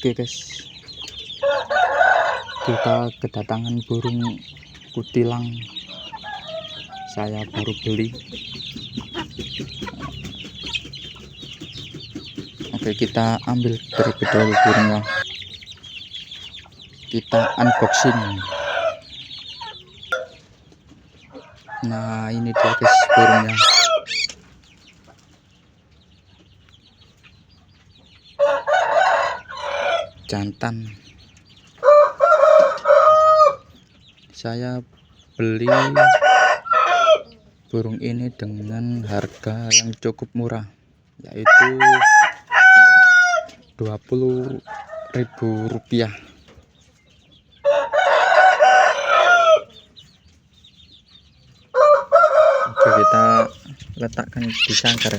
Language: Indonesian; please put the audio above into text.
Oke guys, kita kedatangan burung kutilang. Saya baru beli. Oke, kita ambil terlebih dahulu burungnya. Kita unboxing. Nah, ini dia guys burungnya. Jantan. Saya beli burung ini dengan harga yang cukup murah, yaitu Rp20.000. Oke, kita letakkan di sangkar.